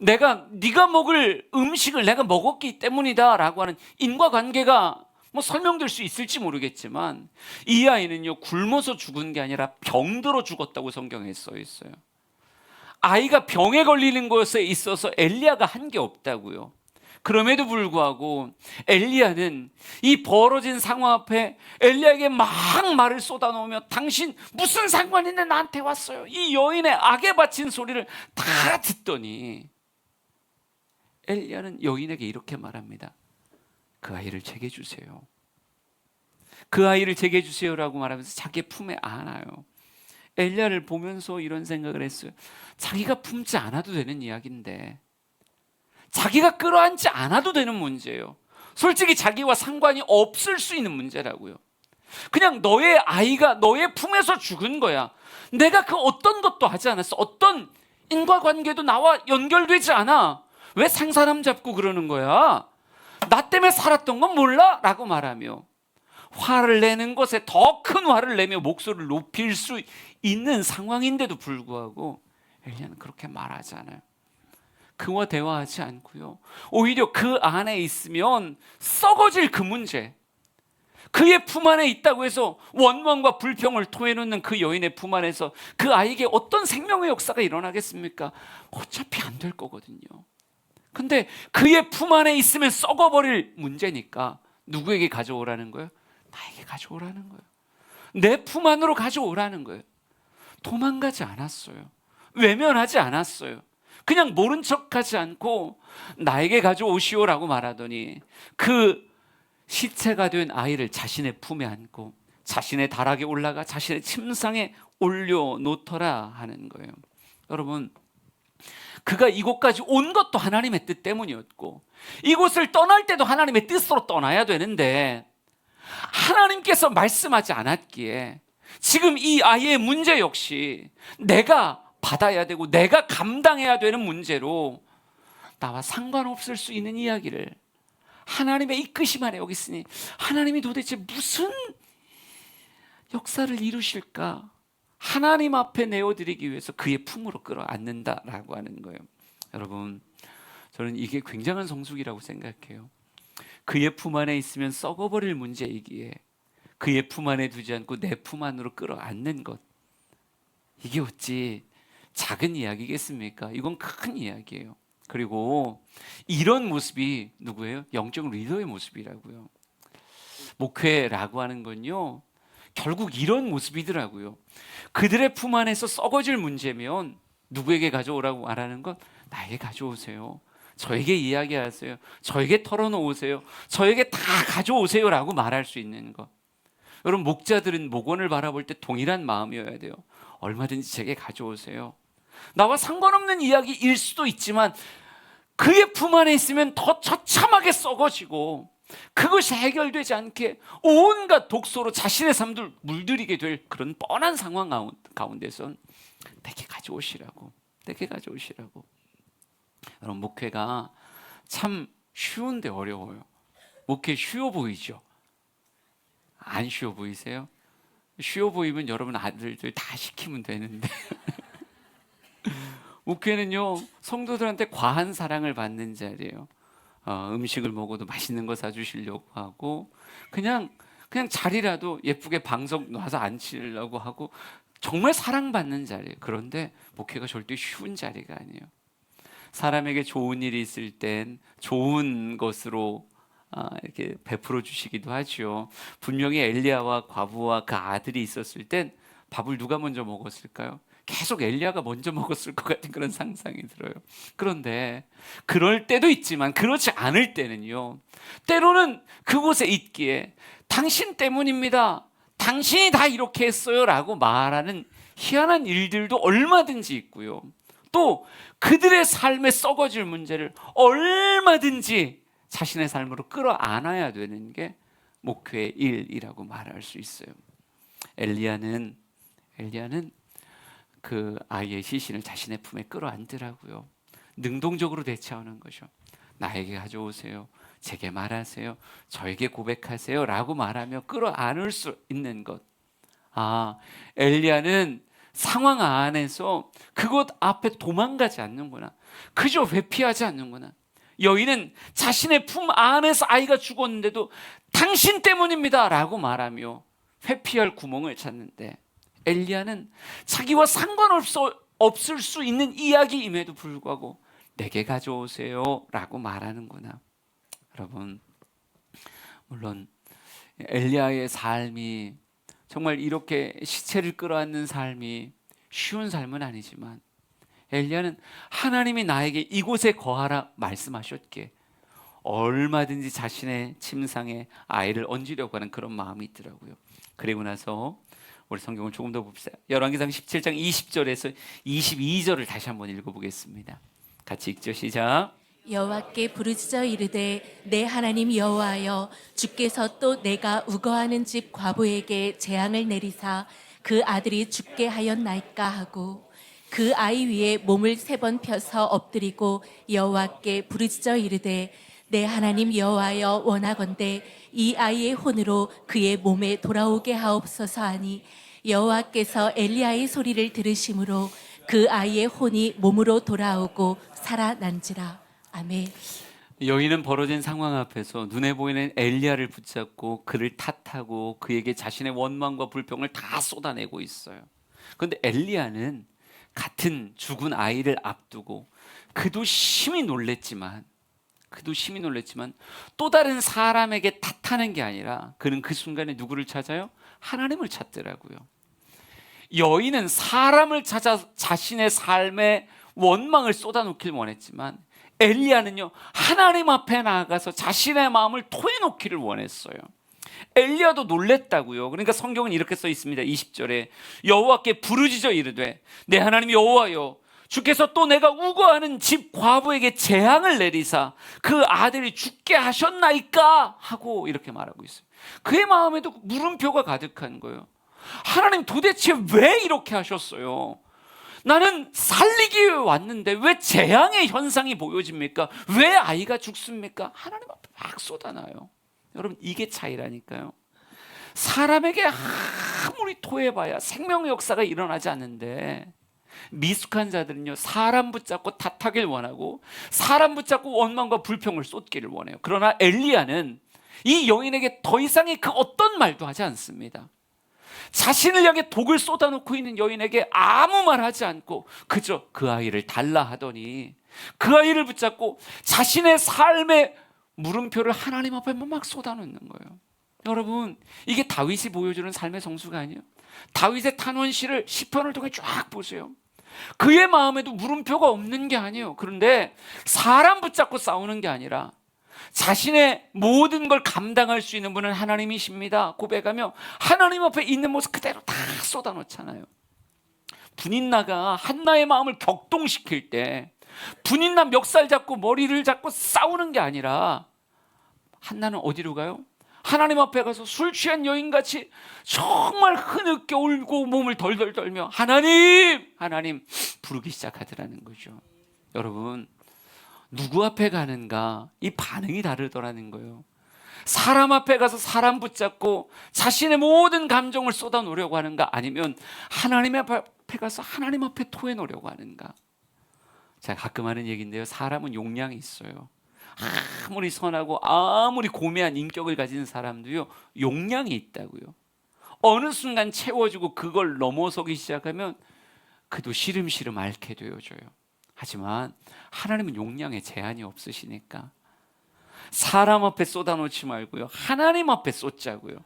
네가 먹을 음식을 내가 먹었기 때문이다라고 하는 인과관계가 설명될 수 있을지 모르겠지만, 이 아이는요, 굶어서 죽은 게 아니라 병들어 죽었다고 성경에 써 있어요. 아이가 병에 걸리는 것에 있어서 엘리야가 한 게 없다고요. 그럼에도 불구하고 엘리야는 이 벌어진 상황 앞에 엘리야에게 막 말을 쏟아놓으며 당신 무슨 상관이 있는데 나한테 왔어요, 이 여인의 악에 바친 소리를 다 듣더니 엘리야는 여인에게 이렇게 말합니다. 그 아이를 제게 주세요. 그 아이를 제게 주세요라고 말하면서 자기의 품에 안아요. 엘리야를 보면서 이런 생각을 했어요. 자기가 품지 않아도 되는 이야기인데, 자기가 끌어안지 않아도 되는 문제예요. 솔직히 자기와 상관이 없을 수 있는 문제라고요. 그냥 너의 아이가 너의 품에서 죽은 거야. 내가 그 어떤 것도 하지 않았어. 어떤 인과관계도 나와 연결되지 않아. 왜 상사람 잡고 그러는 거야? 나 때문에 살았던 건 몰라? 라고 말하며 화를 내는 것에 더 큰 화를 내며 목소리를 높일 수 있는 상황인데도 불구하고 엘리야는 그렇게 말하지 않아요. 그와 대화하지 않고요, 오히려 그 안에 있으면 썩어질 그 문제, 그의 품 안에 있다고 해서 원망과 불평을 토해놓는 그 여인의 품 안에서 그 아이에게 어떤 생명의 역사가 일어나겠습니까? 어차피 안 될 거거든요. 근데 그의 품 안에 있으면 썩어버릴 문제니까 누구에게 가져오라는 거예요? 나에게 가져오라는 거예요. 내 품 안으로 가져오라는 거예요. 도망가지 않았어요. 외면하지 않았어요. 그냥 모른 척하지 않고 나에게 가져오시오라고 말하더니 그 시체가 된 아이를 자신의 품에 안고 자신의 다락에 올라가 자신의 침상에 올려놓더라 하는 거예요. 여러분, 그가 이곳까지 온 것도 하나님의 뜻 때문이었고, 이곳을 떠날 때도 하나님의 뜻으로 떠나야 되는데 하나님께서 말씀하지 않았기에 지금 이 아이의 문제 역시 내가 받아야 되고 내가 감당해야 되는 문제로 나와 상관없을 수 있는 이야기를 하나님의 이끄심 안에 여기 있으니 하나님이 도대체 무슨 역사를 이루실까 하나님 앞에 내어드리기 위해서 그의 품으로 끌어안는다라고 하는 거예요. 여러분, 저는 이게 굉장한 성숙이라고 생각해요. 그의 품 안에 있으면 썩어버릴 문제이기에 그의 품 안에 두지 않고 내 품 안으로 끌어안는 것, 이게 어찌 작은 이야기겠습니까? 이건 큰 이야기예요. 그리고 이런 모습이 누구예요? 영적 리더의 모습이라고요. 목회라고 하는 건요, 결국 이런 모습이더라고요. 그들의 품 안에서 썩어질 문제면 누구에게 가져오라고 말하는 것? 나에게 가져오세요. 저에게 이야기하세요. 저에게 털어놓으세요. 저에게 다 가져오세요라고 말할 수 있는 것. 여러분, 목자들은 목원을 바라볼 때 동일한 마음이어야 돼요. 얼마든지 제게 가져오세요. 나와 상관없는 이야기일 수도 있지만 그의 품 안에 있으면 더 처참하게 썩어지고 그것이 해결되지 않게 온갖 독소로 자신의 삶을 물들이게 될 그런 뻔한 상황 가운데선 내게 가져오시라고, 내게 가져오시라고. 여러분, 목회가 참 쉬운데 어려워요. 목회 쉬워 보이죠? 안 쉬워 보이세요? 쉬워 보이면 여러분 아들들 다 시키면 되는데 목회는요, 성도들한테 과한 사랑을 받는 자리예요. 음식을 먹어도 맛있는 거 사주시려고 하고 그냥 자리라도 예쁘게 방석 놔서 앉히려고 하고 정말 사랑받는 자리예요. 그런데 목회가 절대 쉬운 자리가 아니에요. 사람에게 좋은 일이 있을 땐 좋은 것으로 이렇게 베풀어 주시기도 하죠. 분명히 엘리야와 과부와 그 아들이 있었을 땐 밥을 누가 먼저 먹었을까요? 계속 엘리야가 먼저 먹었을 것 같은 그런 상상이 들어요. 그런데 그럴 때도 있지만 그렇지 않을 때는요, 때로는 그곳에 있기에 당신 때문입니다, 당신이 다 이렇게 했어요 라고 말하는 희한한 일들도 얼마든지 있고요, 또 그들의 삶에 썩어질 문제를 얼마든지 자신의 삶으로 끌어안아야 되는 게 목회의 일이라고 말할 수 있어요. 엘리야는 그 아이의 시신을 자신의 품에 끌어안더라고요. 능동적으로 대처하는 거죠. 나에게 가져오세요, 제게 말하세요, 저에게 고백하세요 라고 말하며 끌어안을 수 있는 것. 엘리야는 상황 안에서 그것 앞에 도망가지 않는구나, 그저 회피하지 않는구나. 여인은 자신의 품 안에서 아이가 죽었는데도 당신 때문입니다 라고 말하며 회피할 구멍을 찾는데, 엘리야는 자기와 상관없을 수 있는 이야기임에도 불구하고 내게 가져오세요 라고 말하는구나. 여러분, 물론 엘리야의 삶이 정말 이렇게 시체를 끌어안는 삶이 쉬운 삶은 아니지만, 엘리야는 하나님이 나에게 이곳에 거하라 말씀하셨기에 얼마든지 자신의 침상에 아이를 얹으려고 하는 그런 마음이 있더라고요. 그리고 나서 우리 성경을 조금 더 봅시다. 열왕기상 17장 20절에서 22절을 다시 한번 읽어보겠습니다. 같이 읽죠. 시작. 여호와께 부르짖어 이르되 내 하나님 여호와여, 주께서 또 내가 우거하는 집 과부에게 재앙을 내리사 그 아들이 죽게 하였나이까 하고, 그 아이 위에 몸을 3번 펴서 엎드리고 여호와께 부르짖어 이르되 내 하나님 여호와여, 원하건대 이 아이의 혼으로 그의 몸에 돌아오게 하옵소서 하니, 여호와께서 엘리야의 소리를 들으심으로 그 아이의 혼이 몸으로 돌아오고 살아난지라. 아멘. 여인은 벌어진 상황 앞에서 눈에 보이는 엘리야를 붙잡고 그를 탓하고 그에게 자신의 원망과 불평을 다 쏟아내고 있어요. 그런데 엘리야는 같은 죽은 아이를 앞두고 그도 심히 놀랬지만 또 다른 사람에게 탓하는 게 아니라 그는 그 순간에 누구를 찾아요? 하나님을 찾더라고요. 여인은 사람을 찾아 자신의 삶에 원망을 쏟아놓길 원했지만, 엘리야는요, 하나님 앞에 나아가서 자신의 마음을 토해놓기를 원했어요. 엘리야도 놀랬다고요. 그러니까 성경은 이렇게 써 있습니다. 20절에 여호와께 부르짖어 이르되 내 하나님 여호와여, 주께서 또 내가 우거하는 집 과부에게 재앙을 내리사 그 아들이 죽게 하셨나이까 하고 이렇게 말하고 있어요. 그의 마음에도 물음표가 가득한 거예요. 하나님, 도대체 왜 이렇게 하셨어요? 나는 살리기 위해 왔는데 왜 재앙의 현상이 보여집니까? 왜 아이가 죽습니까? 하나님 앞에 막 쏟아나요. 여러분, 이게 차이라니까요. 사람에게 아무리 토해봐야 생명의 역사가 일어나지 않는데, 미숙한 자들은요, 사람 붙잡고 탓하길 원하고 사람 붙잡고 원망과 불평을 쏟기를 원해요. 그러나 엘리야는 이 여인에게 더 이상의 그 어떤 말도 하지 않습니다. 자신을 향해 독을 쏟아놓고 있는 여인에게 아무 말 하지 않고 그저 그 아이를 달라 하더니 그 아이를 붙잡고 자신의 삶의 물음표를 하나님 앞에 막 쏟아놓는 거예요. 여러분, 이게 다윗이 보여주는 삶의 성수가 아니에요? 다윗의 탄원시를 시편을 통해 쫙 보세요. 그의 마음에도 물음표가 없는 게 아니에요. 그런데 사람 붙잡고 싸우는 게 아니라 자신의 모든 걸 감당할 수 있는 분은 하나님이십니다 고백하며 하나님 앞에 있는 모습 그대로 다 쏟아놓잖아요. 분인나가 한나의 마음을 격동시킬 때 분인나 멱살 잡고 머리를 잡고 싸우는 게 아니라 한나는 어디로 가요? 하나님 앞에 가서 술 취한 여인같이 정말 흐느껴 울고 몸을 덜덜 떨며 하나님 부르기 시작하더라는 거죠. 여러분, 누구 앞에 가는가 이 반응이 다르더라는 거예요. 사람 앞에 가서 사람 붙잡고 자신의 모든 감정을 쏟아놓으려고 하는가, 아니면 하나님 앞에 가서 하나님 앞에 토해놓으려고 하는가. 제가 가끔 하는 얘기인데요, 사람은 용량이 있어요. 아무리 선하고 아무리 고매한 인격을 가진 사람도요, 용량이 있다고요. 어느 순간 채워지고 그걸 넘어서기 시작하면 그도 시름시름 앓게 되어져요. 하지만 하나님은 용량에 제한이 없으시니까 사람 앞에 쏟아놓지 말고요, 하나님 앞에 쏟자고요.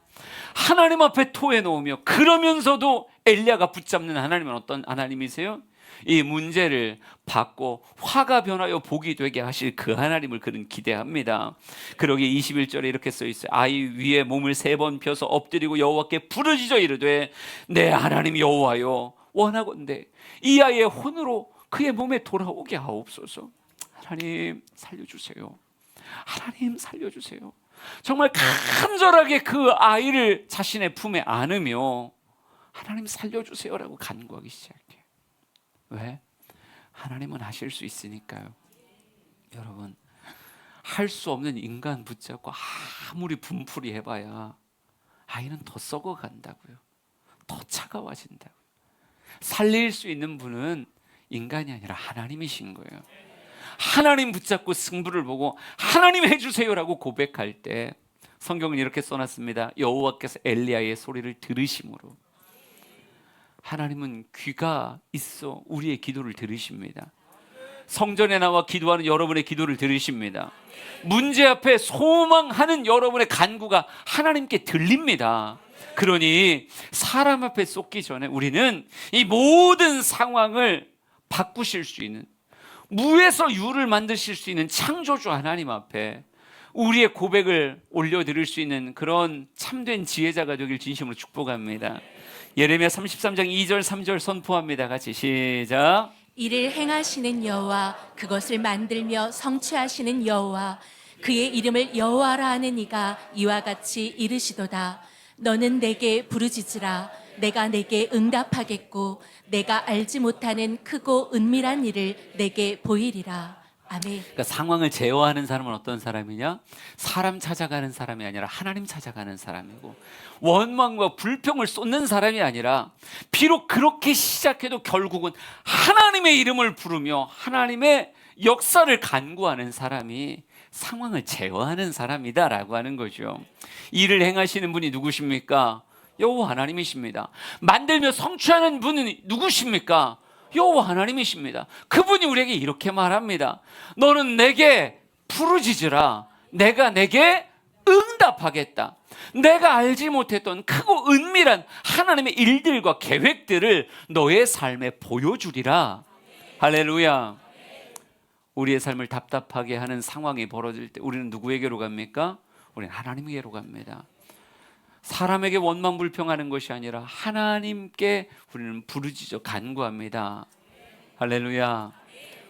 하나님 앞에 토해놓으며, 그러면서도 엘리야가 붙잡는 하나님은 어떤 하나님이세요? 이 문제를 받고 화가 변하여 복이 되게 하실 그 하나님을 그는 기대합니다. 그러기에 21절에 이렇게 써 있어요. 아이 위에 몸을 3번 펴서 엎드리고 여호와께 부르짖어 이르되 내 하나님 여호와여, 원하건대 이 아이의 혼으로 그의 몸에 돌아오게 하옵소서. 하나님 살려주세요. 하나님 살려주세요. 정말 간절하게 그 아이를 자신의 품에 안으며 하나님 살려주세요라고 간구하기 시작해요. 왜? 하나님은 하실 수 있으니까요. 여러분, 할 수 없는 인간 붙잡고 아무리 분풀이 해봐야 아이는 더 썩어간다고요. 더 차가워진다고요. 살릴 수 있는 분은 인간이 아니라 하나님이신 거예요. 하나님 붙잡고 승부를 보고 하나님 해주세요라고 고백할 때 성경은 이렇게 써놨습니다. 여호와께서 엘리야의 소리를 들으심으로. 하나님은 귀가 있어 우리의 기도를 들으십니다. 성전에 나와 기도하는 여러분의 기도를 들으십니다. 문제 앞에 소망하는 여러분의 간구가 하나님께 들립니다. 그러니 사람 앞에 쏟기 전에 우리는 이 모든 상황을 바꾸실 수 있는, 무에서 유를 만드실 수 있는 창조주 하나님 앞에 우리의 고백을 올려드릴 수 있는 그런 참된 지혜자가 되길 진심으로 축복합니다. 예레미야 33장 2절 3절 선포합니다. 같이 시작. 이를 행하시는 여호와, 그것을 만들며 성취하시는 여호와, 그의 이름을 여호와라 하는 이가 이와 같이 이르시도다. 너는 내게 부르짖으라. 내가 내게 응답하겠고 내가 알지 못하는 크고 은밀한 일을 내게 보이리라. 아멘. 그러니까 상황을 제어하는 사람은 어떤 사람이냐? 사람 찾아가는 사람이 아니라 하나님 찾아가는 사람이고, 원망과 불평을 쏟는 사람이 아니라 비록 그렇게 시작해도 결국은 하나님의 이름을 부르며 하나님의 역사를 간구하는 사람이 상황을 제어하는 사람이다라고 하는 거죠. 일을 행하시는 분이 누구십니까? 여호와 하나님이십니다. 만들며 성취하는 분은 누구십니까? 여호와 하나님이십니다. 그분이 우리에게 이렇게 말합니다. 너는 내게 부르짖으라. 내가 내게 응답하겠다. 내가 알지 못했던 크고 은밀한 하나님의 일들과 계획들을 너의 삶에 보여주리라. 할렐루야. 우리의 삶을 답답하게 하는 상황이 벌어질 때 우리는 누구에게로 갑니까? 우리는 하나님에게로 갑니다. 사람에게 원망불평하는 것이 아니라 하나님께 우리는 부르짖어 간구합니다. 할렐루야.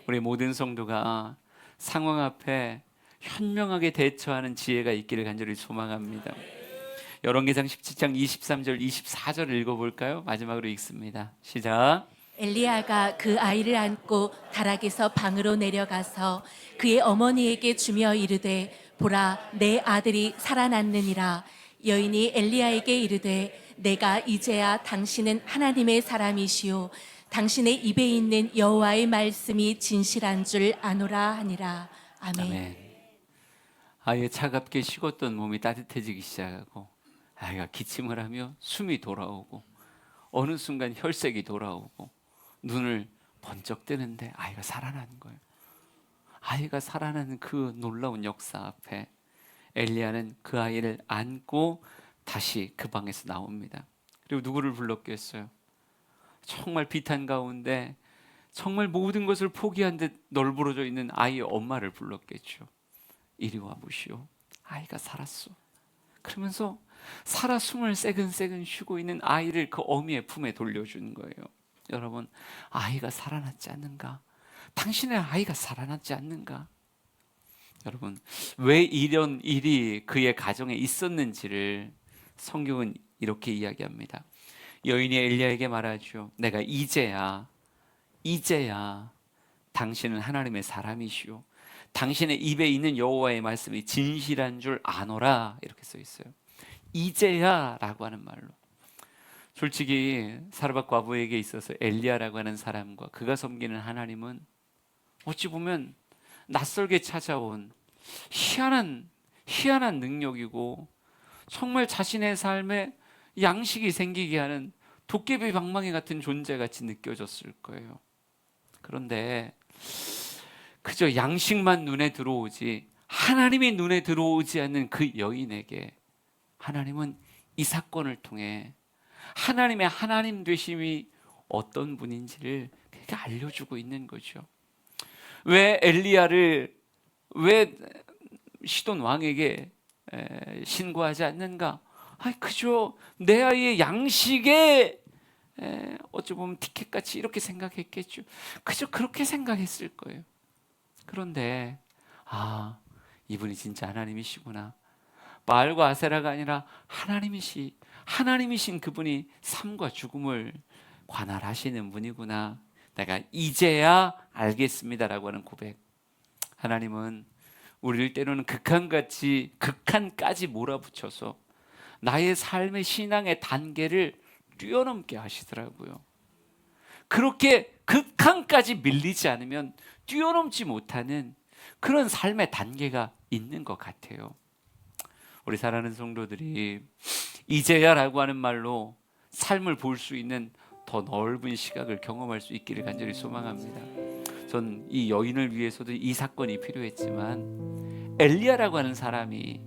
우리 모든 성도가 상황 앞에 현명하게 대처하는 지혜가 있기를 간절히 소망합니다. 열왕기상 17장 23절 24절을 읽어볼까요? 마지막으로 읽습니다. 시작. 엘리야가 그 아이를 안고 다락에서 방으로 내려가서 그의 어머니에게 주며 이르되 보라, 내 아들이 살아났느니라. 여인이 엘리야에게 이르되 내가 이제야 당신은 하나님의 사람이시오, 당신의 입에 있는 여호와의 말씀이 진실한 줄 아노라 하니라. 아멘. 아멘. 아이의 차갑게 식었던 몸이 따뜻해지기 시작하고 아이가 기침을 하며 숨이 돌아오고 어느 순간 혈색이 돌아오고 눈을 번쩍 뜨는데 아이가 살아나는 거예요. 아이가 살아나는 그 놀라운 역사 앞에 엘리야는 그 아이를 안고 다시 그 방에서 나옵니다. 그리고 누구를 불렀겠어요? 정말 비탄 가운데 정말 모든 것을 포기한 듯 널브러져 있는 아이의 엄마를 불렀겠죠. 이리 와 보시오. 아이가 살았어. 그러면서 살아 숨을 새근새근 쉬고 있는 아이를 그 어미의 품에 돌려준 거예요. 여러분, 아이가 살아났지 않는가? 당신의 아이가 살아났지 않는가? 여러분, 왜 이런 일이 그의 가정에 있었는지를 성경은 이렇게 이야기합니다. 여인이 엘리야에게 말하죠. 내가 이제야 당신은 하나님의 사람이시오, 당신의 입에 있는 여호와의 말씀이 진실한 줄 아노라. 이렇게 써 있어요. 이제야 라고 하는 말로. 솔직히 사르밧 과부에게 있어서 엘리야라고 하는 사람과 그가 섬기는 하나님은 어찌 보면 낯설게 찾아온 희한한 능력이고 정말 자신의 삶에 양식이 생기게 하는 도깨비 방망이 같은 존재같이 느껴졌을 거예요. 그런데 그저 양식만 눈에 들어오지 하나님의 눈에 들어오지 않는 그 여인에게 하나님은 이 사건을 통해 하나님의 하나님 되심이 어떤 분인지를 그렇게 알려주고 있는 거죠. 왜 엘리야를 왜 시돈 왕에게 신고하지 않는가? 그저 내 아이의 양식에 어찌 보면 티켓같이 이렇게 생각했겠죠. 그저 그렇게 생각했을 거예요. 그런데 이분이 진짜 하나님이시구나. 바알과 아세라가 아니라 하나님이신 그분이 삶과 죽음을 관할하시는 분이구나. 내가 이제야 알겠습니다라고 하는 고백. 하나님은 우리를 때로는 극한까지 몰아붙여서 나의 삶의 신앙의 단계를 뛰어넘게 하시더라고요. 그렇게 극한까지 밀리지 않으면 뛰어넘지 못하는 그런 삶의 단계가 있는 것 같아요. 우리 사랑하는 성도들이 이제야라고 하는 말로 삶을 볼 수 있는 더 넓은 시각을 경험할 수 있기를 간절히 소망합니다. 전 이 여인을 위해서도 이 사건이 필요했지만 엘리야라고 하는 사람이,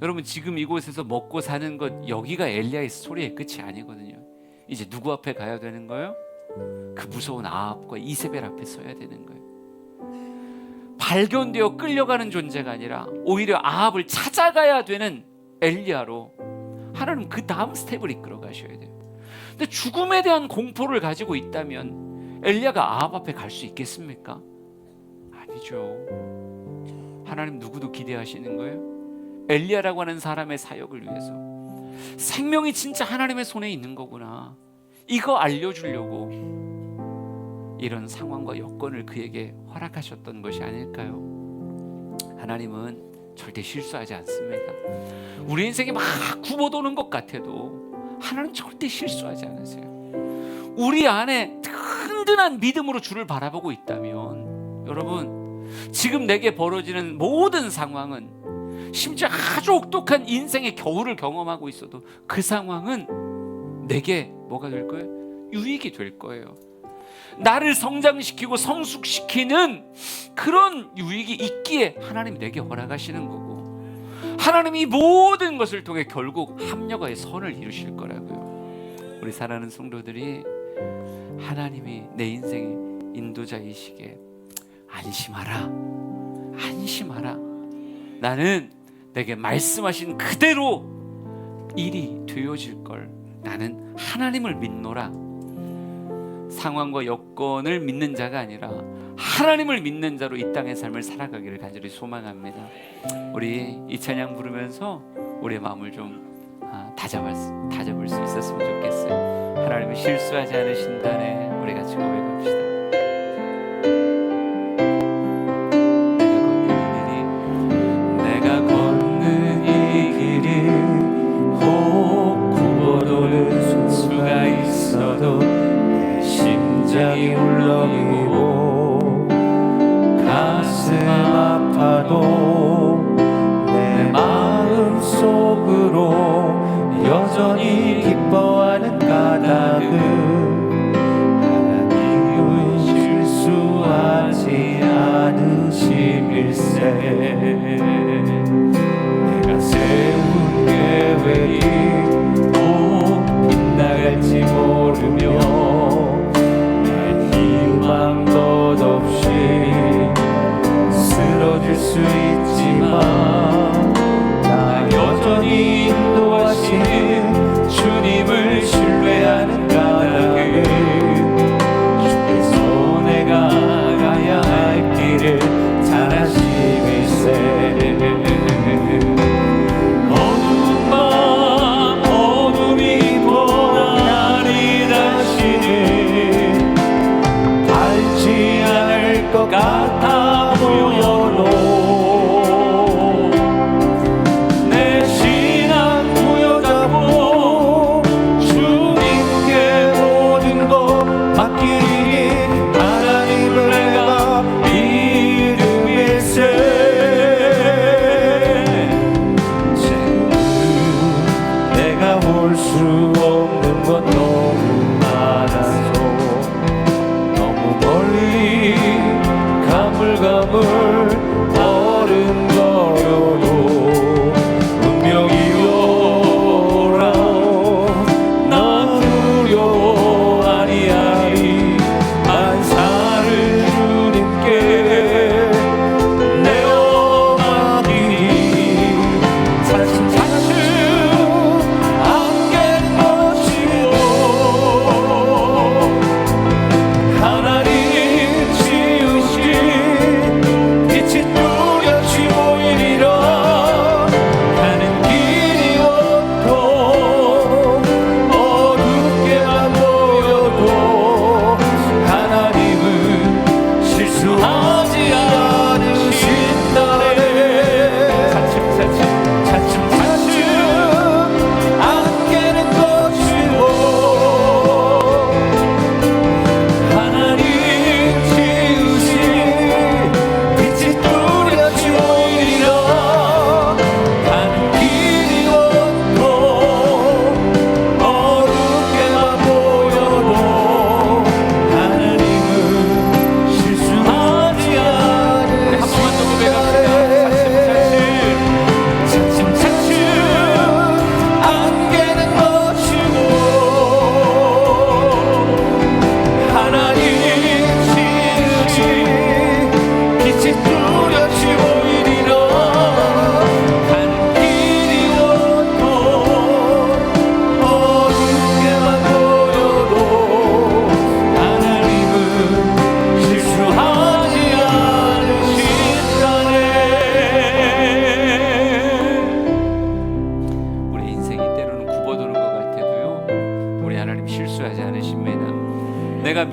여러분 지금 이곳에서 먹고 사는 것, 여기가 엘리야의 스토리의 끝이 아니거든요. 이제 누구 앞에 가야 되는 거예요? 그 무서운 아합과 이세벨 앞에 서야 되는 거예요. 발견되어 끌려가는 존재가 아니라 오히려 아합을 찾아가야 되는 엘리야로 하나님 그 다음 스텝을 이끌어 가셔야 돼요. 근데 죽음에 대한 공포를 가지고 있다면 엘리야가 아합 앞에 갈 수 있겠습니까? 아니죠. 하나님 누구도 기대하시는 거예요? 엘리야라고 하는 사람의 사역을 위해서 생명이 진짜 하나님의 손에 있는 거구나, 이거 알려주려고 이런 상황과 여건을 그에게 허락하셨던 것이 아닐까요? 하나님은 절대 실수하지 않습니다. 우리 인생이 막 굽어도는 것 같아도 하나님 절대 실수하지 않으세요. 우리 안에 든든한 믿음으로 주를 바라보고 있다면, 여러분 지금 내게 벌어지는 모든 상황은, 심지어 아주 혹독한 인생의 겨울을 경험하고 있어도 그 상황은 내게 뭐가 될 거예요? 유익이 될 거예요. 나를 성장시키고 성숙시키는 그런 유익이 있기에 하나님이 내게 허락하시는 거고, 하나님이 모든 것을 통해 결국 합력하여 선을 이루실 거라고요. 우리 사랑하는 성도들이 하나님이 내 인생의 인도자이시기에 안심하라, 안심하라. 나는 내게 말씀하신 그대로 일이 되어질 걸, 나는 하나님을 믿노라. 상황과 여건을 믿는 자가 아니라 하나님을 믿는 자로 이 땅의 삶을 살아가기를 간절히 소망합니다. 우리 이 찬양 부르면서 우리의 마음을 좀 다잡을 수 있었으면 좋겠어요. 하나님은 실수하지 않으신다네. 우리 같이 고백합시다. 내가 걷는 이 길이 혹 굽어도는 수가 있어도 심장이 울렁이고 가슴 아파도 내 마음 속으로 여전히 기뻐하는 까닭은 하나님은 실수하지 않으심일세. 내가 세운 계획이 꼭 빗나갈지 모르며 희망 덧없이 쓰러질 수 있지만, 나 여전히 인도하신 주님을 신뢰하는 까닭은 주께서 내가 가야 할 길을 잘 아심일세. 어두운 밤 어둠이 보나리 다시는 닿지 않을 것 같아 보여도 내 신앙 부여잡고 주님께 모든 것 맡기니 하나님을 내가 믿음일세. 지금 내가 볼 수 없는 것 너무 많아서 너무 멀리 가물가물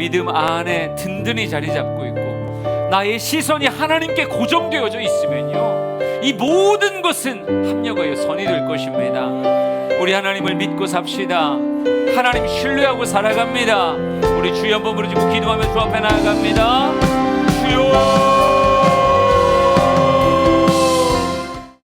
믿음 안에 든든히 자리 잡고 있고 나의 시선이 하나님께 고정되어져 있으면요, 이 모든 것은 합력하여 선이 될 것입니다. 우리 하나님을 믿고 삽시다. 하나님 신뢰하고 살아갑니다. 우리 주여 한번 부르짖고 기도하며 주 앞에 나아갑니다. 주여